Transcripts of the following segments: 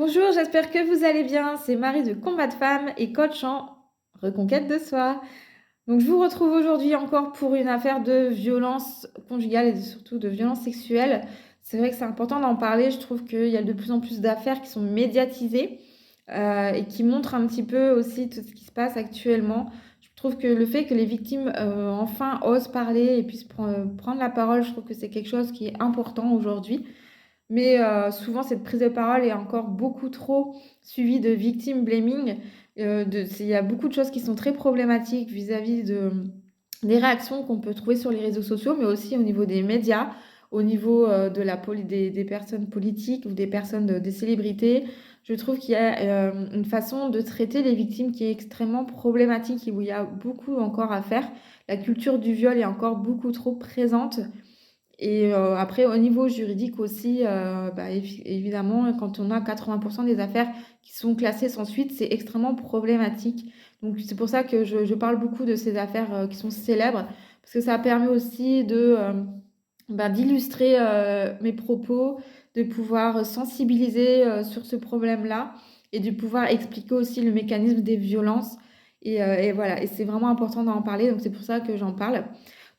Bonjour, j'espère que vous allez bien. C'est Marie de Combat de Femmes et coach en reconquête de soi. Donc, je vous retrouve aujourd'hui encore pour une affaire de violence conjugale et surtout de violence sexuelle. C'est vrai que c'est important d'en parler. Je trouve qu'il y a de plus en plus d'affaires qui sont médiatisées et qui montrent un petit peu aussi tout ce qui se passe actuellement. Je trouve que le fait que les victimes enfin osent parler et puissent prendre la parole, je trouve que c'est quelque chose qui est important aujourd'hui. Mais souvent, cette prise de parole est encore beaucoup trop suivie de victim blaming. Il y a beaucoup de choses qui sont très problématiques vis-à-vis des réactions qu'on peut trouver sur les réseaux sociaux, mais aussi au niveau des médias, au niveau des personnes politiques ou des personnes, des célébrités. Je trouve qu'il y a une façon de traiter les victimes qui est extrêmement problématique et où il y a beaucoup encore à faire. La culture du viol est encore beaucoup trop présente. Et après, au niveau juridique aussi, évidemment, quand on a 80% des affaires qui sont classées sans suite, c'est extrêmement problématique. Donc, c'est pour ça que je parle beaucoup de ces affaires qui sont célèbres, parce que ça permet aussi d'illustrer mes propos, de pouvoir sensibiliser sur ce problème-là et de pouvoir expliquer aussi le mécanisme des violences. Et voilà, et c'est vraiment important d'en parler, donc c'est pour ça que j'en parle.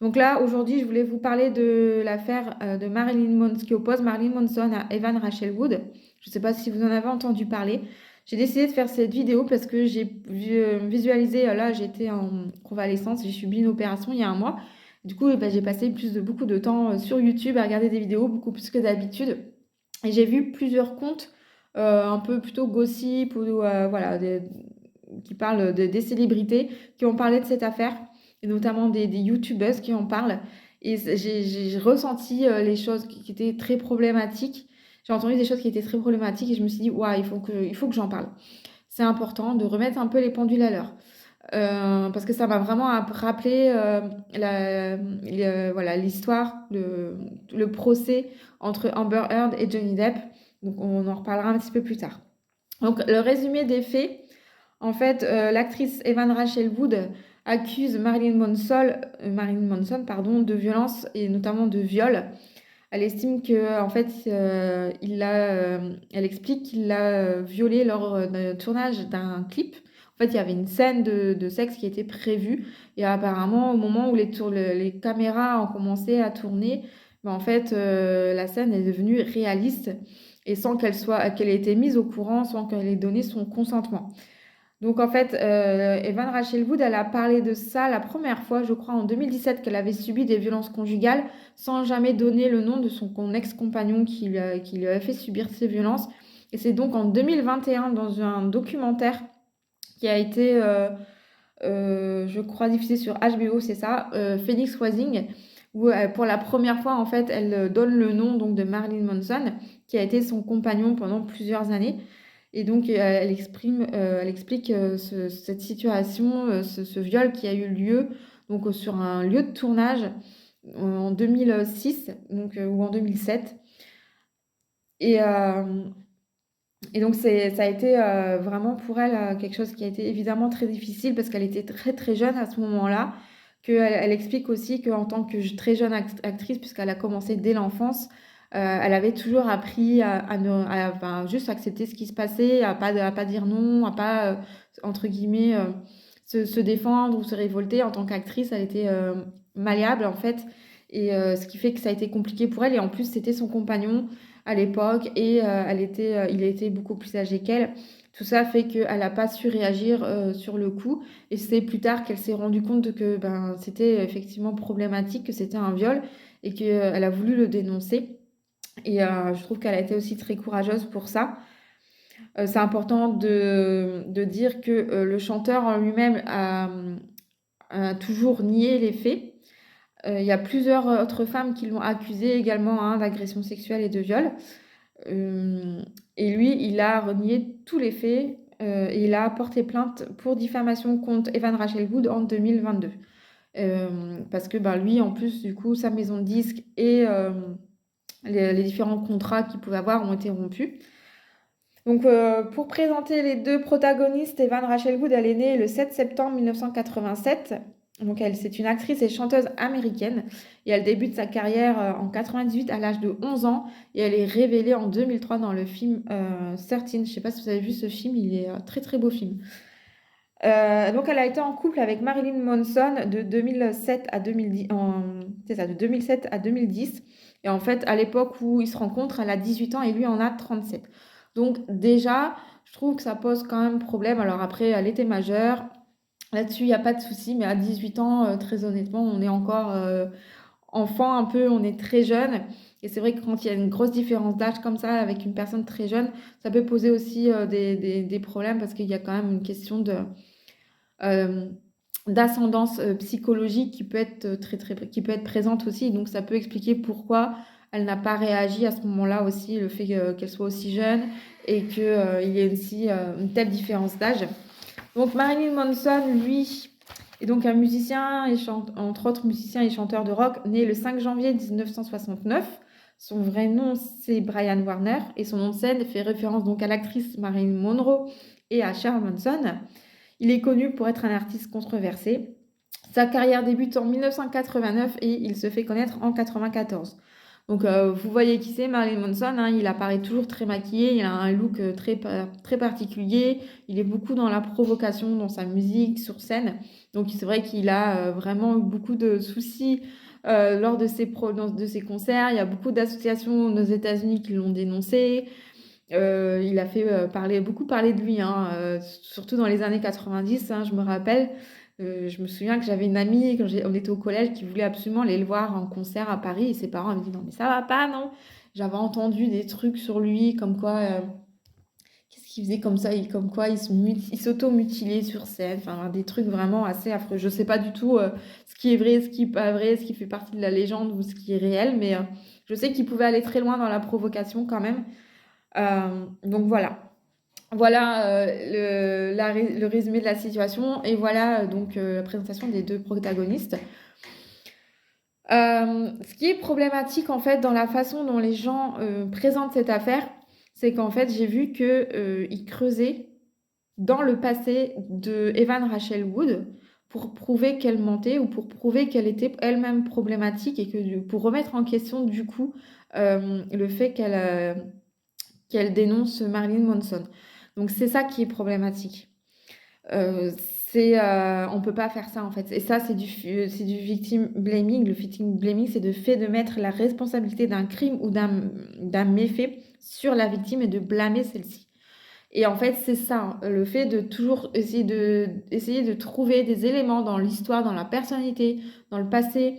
Donc là, aujourd'hui, je voulais vous parler de l'affaire de Marilyn Manson, qui oppose Marilyn Manson à Evan Rachel Wood. Je ne sais pas si vous en avez entendu parler. J'ai décidé de faire cette vidéo parce que j'ai visualisé, là, j'étais en convalescence, j'ai subi une opération il y a un mois. Du coup, j'ai passé beaucoup de temps sur YouTube à regarder des vidéos, beaucoup plus que d'habitude. Et j'ai vu plusieurs comptes un peu plutôt gossip ou voilà, qui parlent des célébrités qui ont parlé de cette affaire et notamment des youtubeuses qui en parlent. Et j'ai ressenti les choses qui étaient très problématiques. J'ai entendu des choses qui étaient très problématiques et je me suis dit, ouais, il faut que j'en parle. C'est important de remettre un peu les pendules à l'heure. Parce que ça m'a vraiment rappelé voilà, l'histoire, le procès entre Amber Heard et Johnny Depp. Donc on en reparlera un petit peu plus tard. Donc le résumé des faits, en fait, l'actrice Evan Rachel Wood accuse Marilyn Manson, pardon, de violence et notamment de viol. Elle estime que, en fait, elle explique qu'il l'a violée lors d'un tournage d'un clip. En fait, il y avait une scène de sexe qui était prévue. Et apparemment, au moment où les caméras ont commencé à tourner, en fait, la scène est devenue réaliste et sans qu'elle ait été mise au courant, sans qu'elle ait donné son consentement. Donc en fait, Evan Rachel Wood, elle a parlé de ça la première fois, je crois, en 2017, qu'elle avait subi des violences conjugales sans jamais donner le nom de son ex-compagnon qui lui avait fait subir ces violences. Et c'est donc en 2021, dans un documentaire qui a été, je crois, diffusé sur HBO, c'est ça, Phoenix Rising, où pour la première fois, en fait, elle donne le nom donc, de Marilyn Manson, qui a été son compagnon pendant plusieurs années. Et donc, elle explique cette situation, ce viol qui a eu lieu donc, sur un lieu de tournage en 2006 donc, ou en 2007. Et, et donc, ça a été vraiment pour elle quelque chose qui a été évidemment très difficile parce qu'elle était très très jeune à ce moment-là. Elle explique aussi qu'en tant que très jeune actrice, puisqu'elle a commencé dès l'enfance, elle avait toujours appris enfin, juste accepter ce qui se passait, à pas dire non, à pas, entre guillemets, se défendre ou se révolter. En tant qu'actrice, elle était malléable en fait. Et ce qui fait que ça a été compliqué pour elle. Et en plus, c'était son compagnon à l'époque et il était beaucoup plus âgé qu'elle. Tout ça fait qu'elle n'a pas su réagir sur le coup. Et c'est plus tard qu'elle s'est rendue compte que c'était effectivement problématique, que c'était un viol et qu'elle a voulu le dénoncer. Et je trouve qu'elle a été aussi très courageuse pour ça. C'est important de dire que le chanteur en lui-même a toujours nié les faits. Il y a plusieurs autres femmes qui l'ont accusé également d'agression sexuelle et de viol. Euh, et lui, il a renié tous les faits et il a porté plainte pour diffamation contre Evan Rachel Wood en 2022. Parce que lui, en plus, du coup, sa maison de disques et les différents contrats qu'il pouvait avoir ont été rompus. Donc, pour présenter les deux protagonistes, Evan Rachel Wood, elle est née le 7 septembre 1987 Donc c'est une actrice et chanteuse américaine et elle débute sa carrière en 98 à l'âge de 11 ans et elle est révélée en 2003 dans le film 13. Je ne sais pas si vous avez vu ce film, il est très très beau film. Donc elle a été en couple avec Marilyn Manson de 2007 à 2010, c'est ça, de 2007 à 2010. Et en fait, à l'époque où ils se rencontrent, elle a 18 ans et lui en a 37. Donc déjà, je trouve que ça pose quand même problème. Alors après, elle était majeure. Là-dessus, il n'y a pas de souci, mais à 18 ans, très honnêtement, on est encore enfant un peu, on est très jeune. Et c'est vrai que quand il y a une grosse différence d'âge comme ça avec une personne très jeune, ça peut poser aussi des problèmes parce qu'il y a quand même une question euh, d'ascendance psychologique qui peut être qui peut être présente aussi. Donc ça peut expliquer pourquoi elle n'a pas réagi à ce moment-là aussi, le fait qu'elle soit aussi jeune et qu'il y ait aussi une telle différence d'âge. Donc Marilyn Manson, lui, est donc un musicien, et entre autres musicien et chanteur de rock, né le 5 janvier 1969. Son vrai nom, c'est Brian Warner, et son nom de scène fait référence donc à l'actrice Marilyn Monroe et à Charles Manson. Il est connu pour être un artiste controversé. Sa carrière débute en 1989 et il se fait connaître en 1994. Donc vous voyez qui c'est, Marilyn Manson, hein, il apparaît toujours très maquillé, il a un look très particulier, il est beaucoup dans la provocation dans sa musique, sur scène. Donc c'est vrai qu'il a vraiment eu beaucoup de soucis lors de de ses concerts. Il y a beaucoup d'associations aux États-Unis qui l'ont dénoncé. Il a fait beaucoup parler de lui, hein, surtout dans les années 90, hein, je me rappelle. Je me souviens que j'avais une amie, on était au collège, qui voulait absolument aller le voir en concert à Paris. Et ses parents me dit non, mais ça va pas, non. J'avais entendu des trucs sur lui, comme quoi, qu'est-ce qu'il faisait comme ça, comme quoi il s'auto-mutilait sur scène. Enfin, des trucs vraiment assez affreux. Je sais pas du tout ce qui est vrai, ce qui est pas vrai, ce qui fait partie de la légende ou ce qui est réel, mais je sais qu'il pouvait aller très loin dans la provocation quand même. Donc voilà. Voilà le résumé de la situation et voilà donc la présentation des deux protagonistes. Ce qui est problématique en fait dans la façon dont les gens présentent cette affaire, c'est qu'en fait j'ai vu que ils creusaient dans le passé de Evan Rachel Wood pour prouver qu'elle mentait ou pour prouver qu'elle était elle-même problématique et que pour remettre en question du coup le fait qu'elle dénonce Marilyn Manson. Donc c'est ça qui est problématique. Euh, on peut pas faire ça en fait. Et ça, c'est du victim blaming. Le victim blaming, c'est le fait de mettre la responsabilité d'un crime ou d'un méfait sur la victime et de blâmer celle-ci. Et en fait, c'est ça, hein, le fait de toujours essayer de trouver des éléments dans l'histoire, dans la personnalité, dans le passé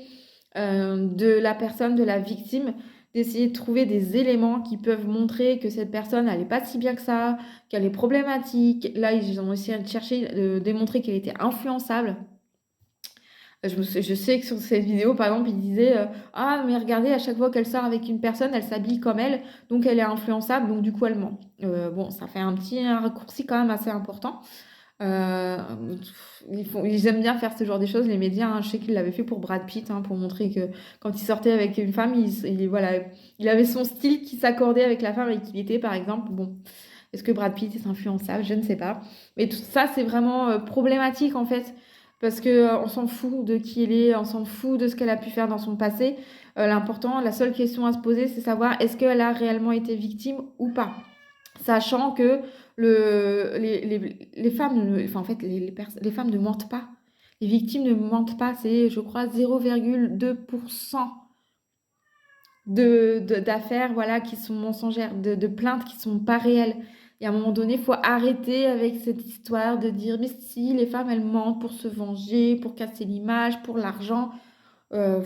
de la personne, de la victime, d'essayer de trouver des éléments qui peuvent montrer que cette personne, elle n'est pas si bien que ça, qu'elle est problématique. Là, ils ont essayé de chercher, de démontrer qu'elle était influençable. Je sais que sur cette vidéo, par exemple, il disait ah, mais regardez, à chaque fois qu'elle sort avec une personne, elle s'habille comme elle, donc elle est influençable, donc du coup, elle ment. Bon, ça fait un raccourci quand même assez important. Euh, ils aiment bien faire ce genre de choses, les médias, hein. Je sais qu'ils l'avaient fait pour Brad Pitt, hein, pour montrer que quand il sortait avec une femme, voilà, il avait son style qui s'accordait avec la femme avec qui il était, par exemple. Bon, est-ce que Brad Pitt est influençable? Je ne sais pas. Mais tout ça, c'est vraiment problématique, en fait, parce que on s'en fout de qui elle est, on s'en fout de ce qu'elle a pu faire dans son passé. L'important, la seule question à se poser, c'est savoir est-ce qu'elle a réellement été victime ou pas. Sachant que les femmes, enfin, en fait, les femmes ne mentent pas. Les victimes ne mentent pas. C'est, je crois, 0,2% d'affaires voilà, qui sont mensongères, de plaintes qui ne sont pas réelles. Et à un moment donné, il faut arrêter avec cette histoire de dire, mais si, les femmes, elles mentent pour se venger, pour casser l'image, pour l'argent. Euh,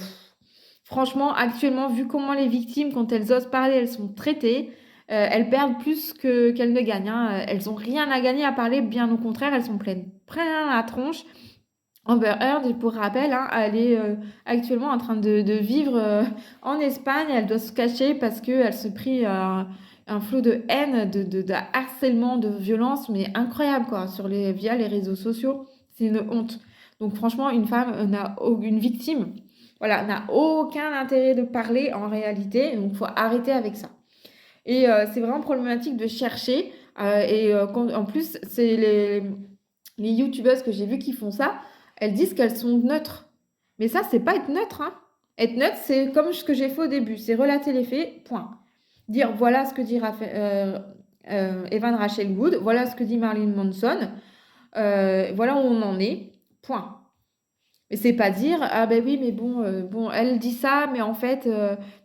Franchement, actuellement, vu comment les victimes, quand elles osent parler, elles sont traitées, elles perdent plus qu'elles ne gagnent, hein. Elles n'ont rien à gagner à parler, bien au contraire, elles sont pleines à la tronche. Amber Heard, pour rappel, hein, elle est actuellement en train de vivre en Espagne. Elle doit se cacher parce qu'elle se prit un flot de haine, de harcèlement, de violence, mais incroyable quoi, via les réseaux sociaux. C'est une honte. Donc franchement, une femme une victime, voilà, n'a aucun intérêt de parler en réalité. Donc il faut arrêter avec ça. Et c'est vraiment problématique de chercher. En plus, c'est les youtubeuses que j'ai vues qui font ça. elles disent qu'elles sont neutres. Mais ça, c'est pas être neutre, hein. Être neutre, c'est comme ce que j'ai fait au début, c'est relater les faits, point. Dire voilà ce que dit Evan Rachel Wood, voilà ce que dit Marilyn Manson, voilà où on en est, point. Mais c'est pas dire ah ben oui mais bon elle dit ça mais en fait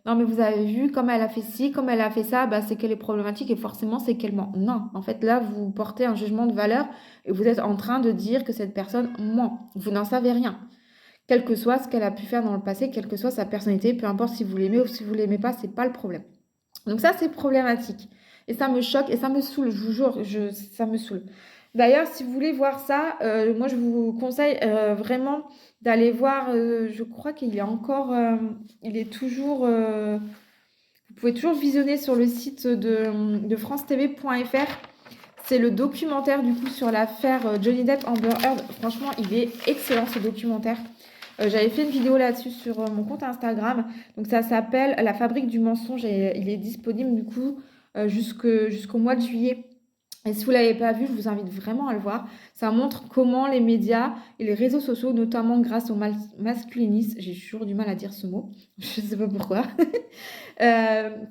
non mais vous avez vu comme elle a fait ci comme elle a fait ça bah c'est qu'elle est problématique et forcément c'est qu'elle ment. Non, en fait là vous portez un jugement de valeur et vous êtes en train de dire que cette personne ment. Vous n'en savez rien. Quel que soit ce qu'elle a pu faire dans le passé, quelle que soit sa personnalité, peu importe si vous l'aimez ou si vous l'aimez pas, c'est pas le problème. Donc ça, c'est problématique. Et ça me choque et ça me saoule, je vous jure, ça me saoule. D'ailleurs, si vous voulez voir ça, moi, je vous conseille vraiment d'aller voir, je crois qu'il est encore, il est toujours, vous pouvez toujours visionner sur le site de francetv.fr. C'est le documentaire du coup sur l'affaire Johnny Depp Amber Heard. Franchement, il est excellent ce documentaire. J'avais fait une vidéo là-dessus sur mon compte Instagram. Donc ça s'appelle La fabrique du mensonge et il est disponible du coup jusqu'au mois de juillet. Et si vous ne l'avez pas vu, je vous invite vraiment à le voir. Ça montre comment les médias et les réseaux sociaux, notamment grâce au masculinisme, j'ai toujours du mal à dire ce mot, je ne sais pas pourquoi,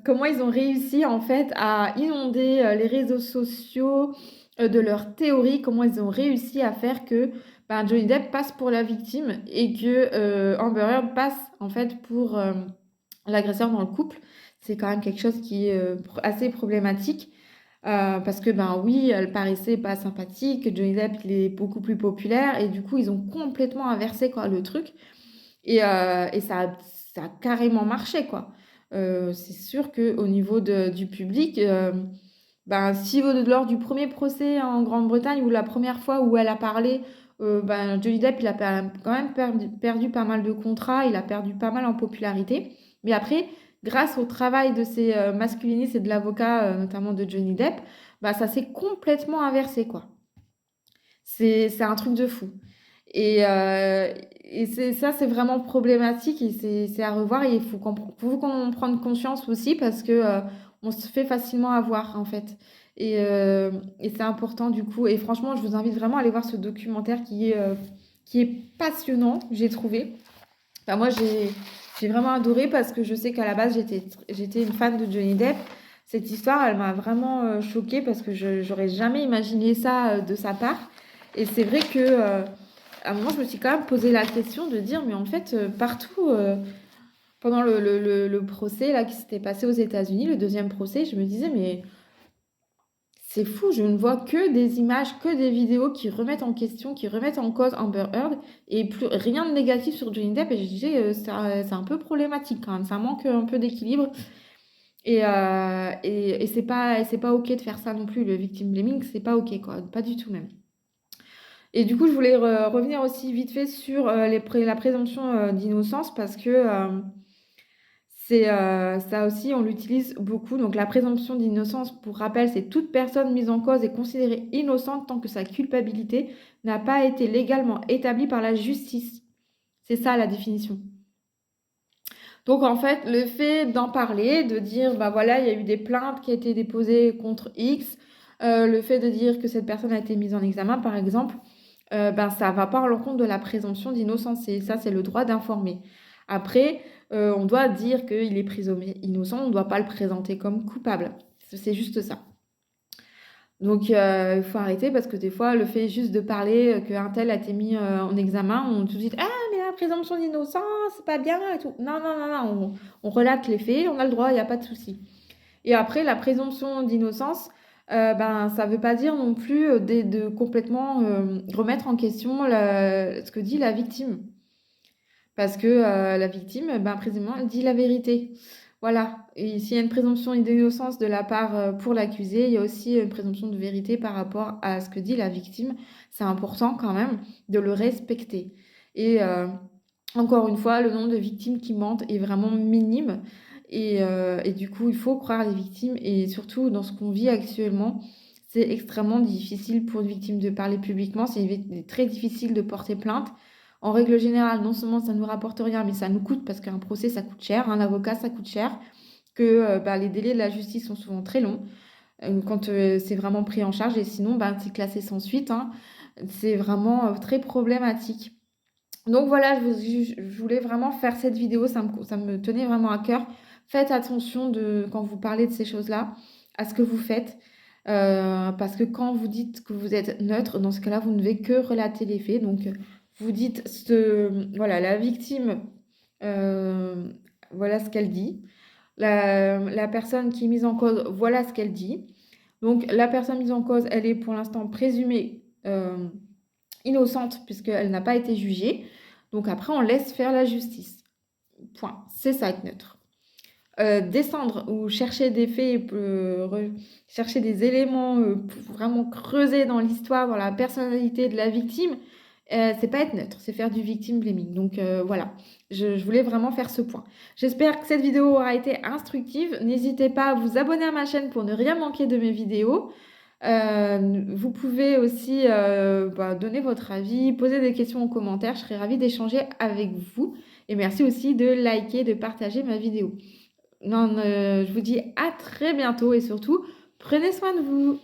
comment ils ont réussi en fait à inonder les réseaux sociaux de leurs théories, comment ils ont réussi à faire que ben, Johnny Depp passe pour la victime et que Amber Heard passe en fait pour l'agresseur dans le couple. C'est quand même quelque chose qui est assez problématique. Parce que ben oui, elle paraissait pas sympathique, Johnny Depp il est beaucoup plus populaire et du coup ils ont complètement inversé quoi, le truc et ça a carrément marché quoi. C'est sûr qu'au niveau du public, ben, si lors du premier procès en Grande-Bretagne ou la première fois où elle a parlé, ben, Johnny Depp il a quand même perdu pas mal de contrats, il a perdu pas mal en popularité. Mais après, grâce au travail de ces masculinistes et de l'avocat, notamment de Johnny Depp, bah, ça s'est complètement inversé, quoi. C'est un truc de fou. Et ça, c'est vraiment problématique et c'est à revoir. Et faut qu'on en prenne conscience aussi parce que on se fait facilement avoir, en fait. Et c'est important, du coup. Et franchement, je vous invite vraiment à aller voir ce documentaire qui est passionnant, j'ai trouvé. Enfin, moi, j'ai vraiment adoré parce que je sais qu'à la base, j'étais une fan de Johnny Depp. Cette histoire, elle m'a vraiment choquée parce que je j'aurais jamais imaginé ça de sa part. Et c'est vrai que à un moment, je me suis quand même posé la question de dire, mais en fait, partout, pendant le procès là, qui s'était passé aux États-Unis, le deuxième procès, je me disais, mais c'est fou, je ne vois que des images, que des vidéos qui remettent en question, qui remettent en cause Amber Heard et plus rien de négatif sur Johnny Depp. Et je disais, c'est un peu problématique quand même, ça manque un peu d'équilibre. Et c'est pas OK de faire ça non plus. Le victim blaming, c'est pas OK, quoi, pas du tout même. Et du coup, je voulais revenir aussi vite fait sur la présomption d'innocence parce que ça aussi, on l'utilise beaucoup. Donc, la présomption d'innocence, pour rappel, c'est toute personne mise en cause est considérée innocente tant que sa culpabilité n'a pas été légalement établie par la justice. C'est ça la définition. Donc, en fait, le fait d'en parler, de dire, bah voilà, il y a eu des plaintes qui ont été déposées contre X, le fait de dire que cette personne a été mise en examen, par exemple, ben, ça ne va pas à l'encontre de la présomption d'innocence. Et ça, c'est le droit d'informer. Après, on doit dire qu'il est présumé innocent, on ne doit pas le présenter comme coupable. C'est juste ça. Donc, il faut arrêter parce que des fois, le fait juste de parler qu'un tel a été mis en examen, on tout de suite, ah, mais la présomption d'innocence, c'est pas bien et tout. Non, non, non, non, on relate les faits, on a le droit, il n'y a pas de souci. Et après, la présomption d'innocence, ben, ça ne veut pas dire non plus de complètement remettre en question ce que dit la victime. Parce que la victime, ben, précisément, elle dit la vérité. Voilà. Et s'il y a une présomption d'innocence de la part pour l'accusé, il y a aussi une présomption de vérité par rapport à ce que dit la victime. C'est important quand même de le respecter. Et encore une fois, le nombre de victimes qui mentent est vraiment minime. Et du coup, il faut croire les victimes. Et surtout, dans ce qu'on vit actuellement, c'est extrêmement difficile pour une victime de parler publiquement. C'est très difficile de porter plainte. En règle générale, non seulement ça ne nous rapporte rien, mais ça nous coûte parce qu'un procès, ça coûte cher, un avocat, ça coûte cher, que bah, les délais de la justice sont souvent très longs quand c'est vraiment pris en charge et sinon, bah, c'est classé sans suite, hein. C'est vraiment très problématique. Donc voilà, je voulais vraiment faire cette vidéo, ça me tenait vraiment à cœur. Faites attention quand vous parlez de ces choses-là, à ce que vous faites, parce que quand vous dites que vous êtes neutre, dans ce cas-là, vous ne devez que relater les faits. Donc, vous dites voilà, la victime, heu, voilà ce qu'elle dit. La personne qui est mise en cause, voilà ce qu'elle dit. Donc la personne mise en cause, elle est pour l'instant présumée, innocente puisqu'elle n'a pas été jugée. Donc après, on laisse faire la justice. Point. C'est ça être neutre. Descendre ou chercher des faits, chercher des éléments, pour vraiment creuser dans l'histoire, dans la personnalité de la victime, c'est pas être neutre, c'est faire du victim blaming. Donc voilà, je voulais vraiment faire ce point. J'espère que cette vidéo aura été instructive. N'hésitez pas à vous abonner à ma chaîne pour ne rien manquer de mes vidéos. Vous pouvez aussi donner votre avis, poser des questions en commentaire. Je serai ravie d'échanger avec vous. Et merci aussi de liker, de partager ma vidéo. Non, je vous dis à très bientôt et surtout, prenez soin de vous.